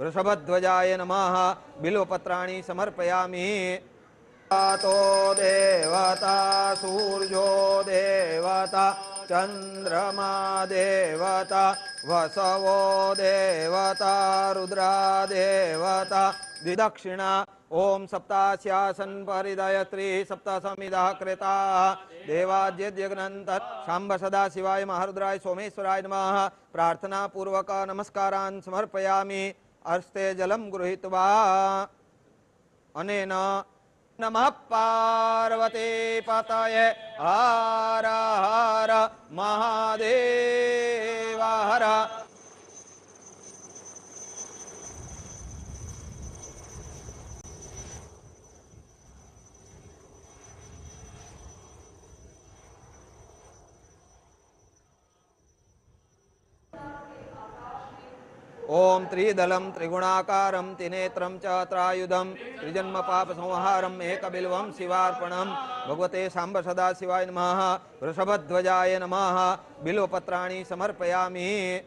वृषभध्वजाय नमः बिल्वपत्राणि समर्पयामि। तो देवता सूर्यो देवता चंद्रमा देवता वसवो देवता रुद्रा देवता द्विदक्षिणा ओम सप्तास्यासन परिदयत्री सप्तसमिधा कृता देवाद्यज्ञनंत शांब सदा शिवाय महारुद्राय सोमेश्वराय नमः। प्रार्थना पूर्वक नमस्कारान् समर्पयामि। अर्स्ते जलम गृहीत्वा अनेन नमः पार्वती पतये हर हर महादेव हर। ओम त्रिदलम त्रिगुणाकारं त्रिनेत्रं च त्रायुधं त्रिजन्म पाप संहारं एकबिल्वं शिवार्पणं भगवते सांब सदा शिवाय नमः। वृषभध्वजाय नमः बिल्वपत्राणि समर्पयामि।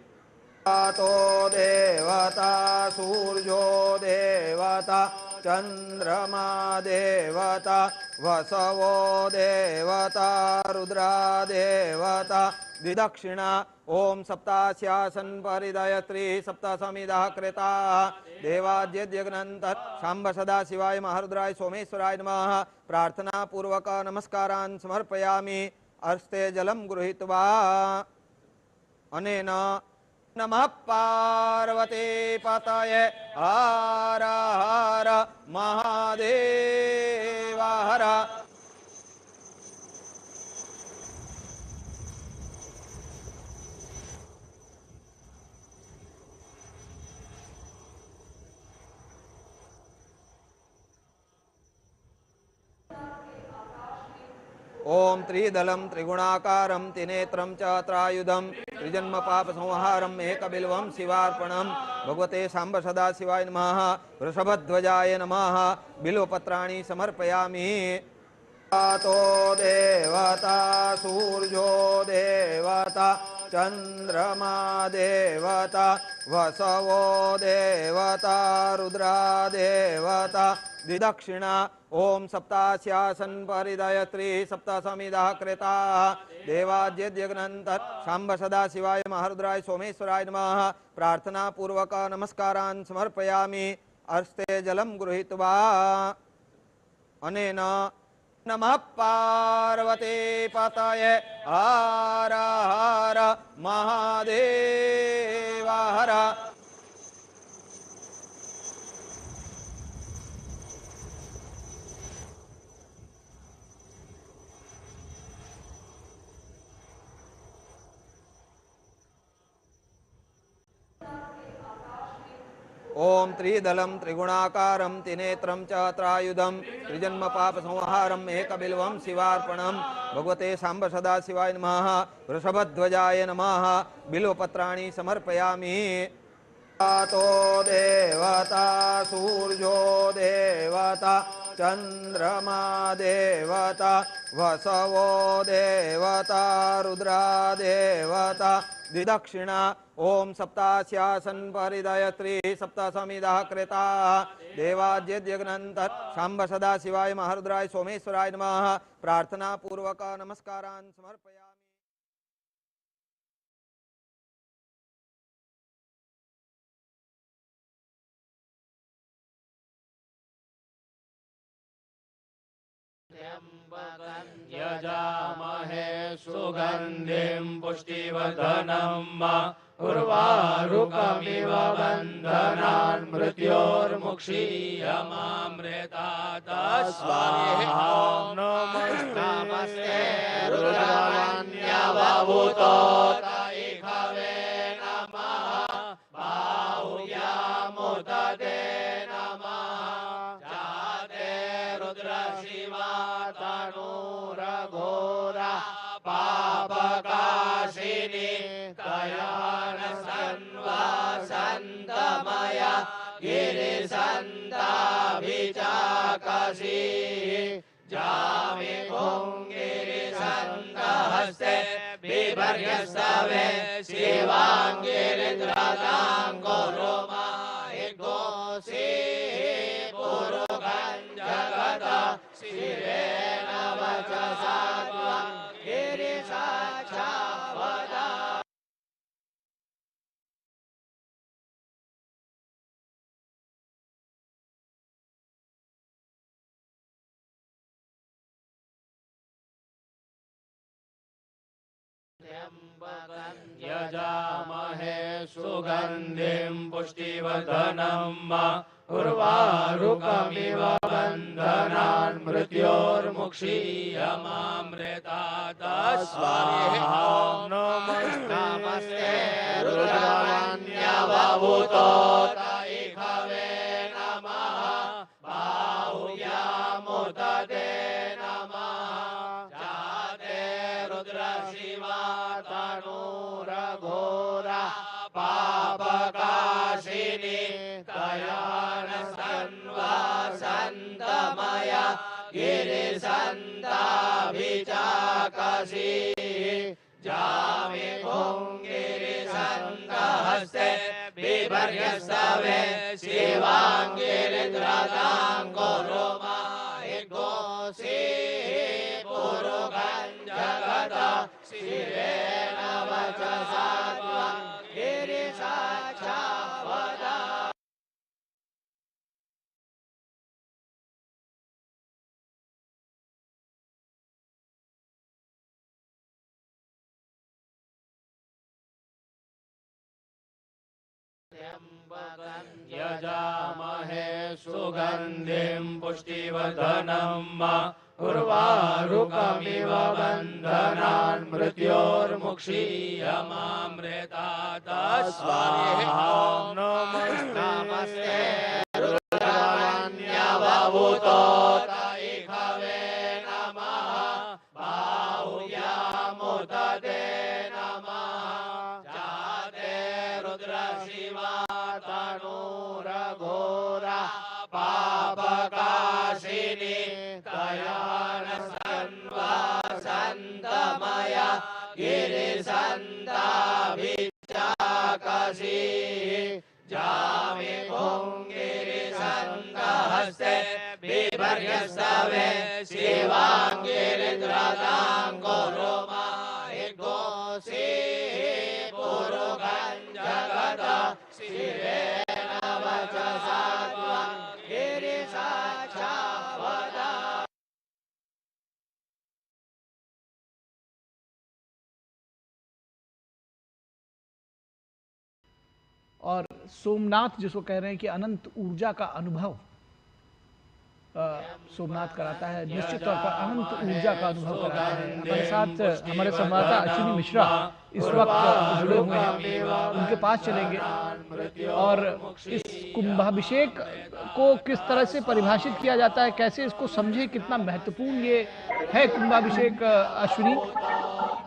तो देवता सूर्यो देवता चंद्रमा देवता वसवो देवता रुद्रा देवता द्विदक्षिणा ओम सप्तास्यासन परिदयत्री सप्तसमिधा कृता देवाद्यज्ञनंत शांब सदा शिवाय महारुद्राय सोमेश्वराय नमः। प्रार्थना पूर्वक नमस्कारान् समर्पयामि। अर्स्ते जलम गृहीत्वा अनेन नमः पार्वती पतये हर हर महादेव हर। ओम त्रिदलम त्रिगुणाकारं त्रिनेत्रं च त्रायुधं त्रिजन्म पाप संहारं एकबिल्वं शिवार्पणं भगवते सांब सदा शिवाय नमः। वृषभध्वजाय नमः बिल्वपत्राणि समर्पयामि। तो देवता सूर्यो देवता चंद्रमा देवता वसवो देवता रुद्रा देवता द्विदक्षिणा ओम सप्तास्यासन परिदयत्री सप्तसमिधा कृता देवाद्यज्ञनंत शांब सदा शिवाय महारुद्राय सोमेश्वराय नमः। प्रार्थना पूर्वक नमस्कारान् समर्पयामि। अर्स्ते जलम गृहीत्वा अनेन नमः पार्वती पतये हर हर महादेव हर। ओम त्रिदलम त्रिगुणाकारं त्रिनेत्रं च त्रायुधं त्रिजन्म पाप संहारं एकबिल्वं शिवार्पणं भगवते सांब सदा शिवाय नमः। वृषभध्वजाय नमः बिल्वपत्राणि समर्पयामि। तो देवता सूर्यो देवता चंद्रमा देवता वसवो देवता रुद्रा देवता द्विदक्षिणा ओम सप्तास्यासन परिदयत्री सप्तसमिधा कृता देवाद्यज्ञनंत शांब सदा शिवाय महारुद्राय सोमेश्वराय नमः। प्रार्थना पूर्वक नमस्कारान् समर्पयामि। यजामहे सुगंधिं पुष्टिवर्धनम् उर्वारुकमिव बन्धनान् मृत्योर्मुक्षीयमामृतात् स्वाहा। नमस्ते रुद्रवन्यवभूतोतैखवे नमः बाहुव्यामुदते नमः जाते रुद्रशिवा तनूरघोरा पापकाशिनी कयान सन्वासन्तमया गिरिसन्ताभिचाकसी जामि कुङ्गिरिसन्तहस्ते बिभर्यस्तवे शिवाङ्गिरिद्रतां गुरुमाहि कोशी पुरुषं जगतः शिवेन वचसा त्वं गिरिसाक्षावदा यजामहे सुगन्धिं पुष्टिवर्धनम् उर्वारुकमिव बन्धनान् मृत्योर्मुक्षीयमामृतात् स्वाहा नमस्ते रुद्रमन्यवभूतोत इखवे नमः बाहुव्यामुदते नमः जाते रुद्रशिवा तनूरघोरा पापकाशिनी कयानसन्वासन्तमया गिरिसन्ताभिचाकसी जामि गिरिसन्तहस्ते बिभर्यस्तवे शिवाङ्गिरिद्रताङ्गुरुमा कोशी पुरुषं जगतः शिवेन वचसा त्वं गिरिसाक्षावदा यजामहे सुगन्धिं पुष्टिवर्धनम् उर्वारुकमिव बन्धनान् मृत्योर्मुक्षीयमामृतात् स्वाहा नमस्ते रुद्रमन्यवभूतोत इखवे नमः बाहुव्यामुदते नमः जाते रुद्रशिवा तनूरघोरा पापकाशिनी कयानसन्वासन्तमया गिरिसन्ताभिचाकसी जामि गिरिसन्तहस्ते बिभर्यस्तवे शिवाङ्गिरिद्रताङ्गुरुमा कोशी पुरुषं जगतः शिवेन वचसा त्वं गिरिसाक्षावदा और सोमनाथ जिसको कह रहे हैं कि अनंत ऊर्जा का अनुभव सोमनाथ कराता है, निश्चित तौर पर अनंत ऊर्जा का अनुभव कराता है। हमारे साथ हमारे संवाददाता अश्विनी मिश्रा इस वक्त जुड़े हुए हैं, उनके पास चलेंगे और इस कुंभाभिषेक को किस तरह से परिभाषित किया जाता है, कैसे इसको समझे, कितना महत्वपूर्ण ये है कुंभाभिषेक। अश्विनी,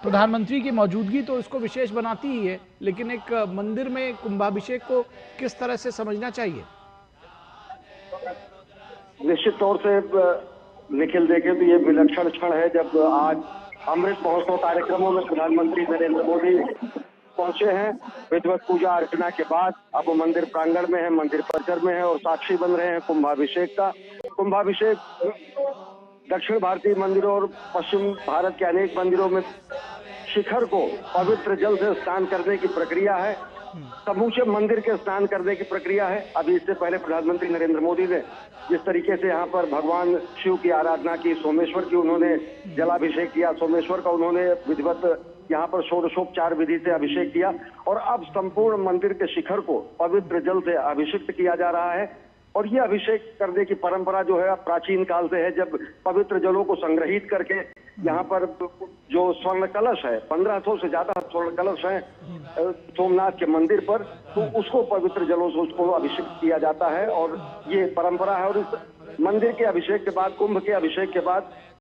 प्रधानमंत्री की मौजूदगी तो इसको विशेष बनाती ही है, लेकिन एक मंदिर में कुंभाभिषेक को किस तरह से समझना चाहिए? निश्चित तौर से निखिल देखें तो ये विलक्षण क्षण है जब आज अमृत महोत्सव कार्यक्रमों में प्रधानमंत्री नरेंद्र मोदी पहुंचे हैं। विधिवत पूजा अर्चना के बाद अब वो मंदिर प्रांगण में है, मंदिर परिसर में है और साक्षी बन रहे हैं कुंभाभिषेक का। कुंभाभिषेक दक्षिण भारतीय मंदिरों और पश्चिम भारत के अनेक मंदिरों में शिखर को पवित्र जल से स्नान करने की प्रक्रिया है, समूचे मंदिर के स्नान करने की प्रक्रिया है। अभी इससे पहले प्रधानमंत्री नरेंद्र मोदी ने जिस तरीके से यहाँ पर भगवान शिव की आराधना की, सोमेश्वर की उन्होंने जलाभिषेक किया, सोमेश्वर का उन्होंने विधिवत यहाँ पर षोडशोपचार विधि से अभिषेक किया और अब संपूर्ण मंदिर के शिखर को पवित्र जल से अभिषिक्त किया जा रहा है। और ये अभिषेक करने की परंपरा जो है प्राचीन काल से है, जब पवित्र जलों को संग्रहित करके यहाँ पर जो स्वर्ण कलश है, 1500 से ज्यादा स्वर्ण कलश है सोमनाथ के मंदिर पर, तो उसको पवित्र जलों से उसको अभिषेक किया जाता है और ये परंपरा है। और इस मंदिर के अभिषेक के बाद, कुंभ के अभिषेक के बाद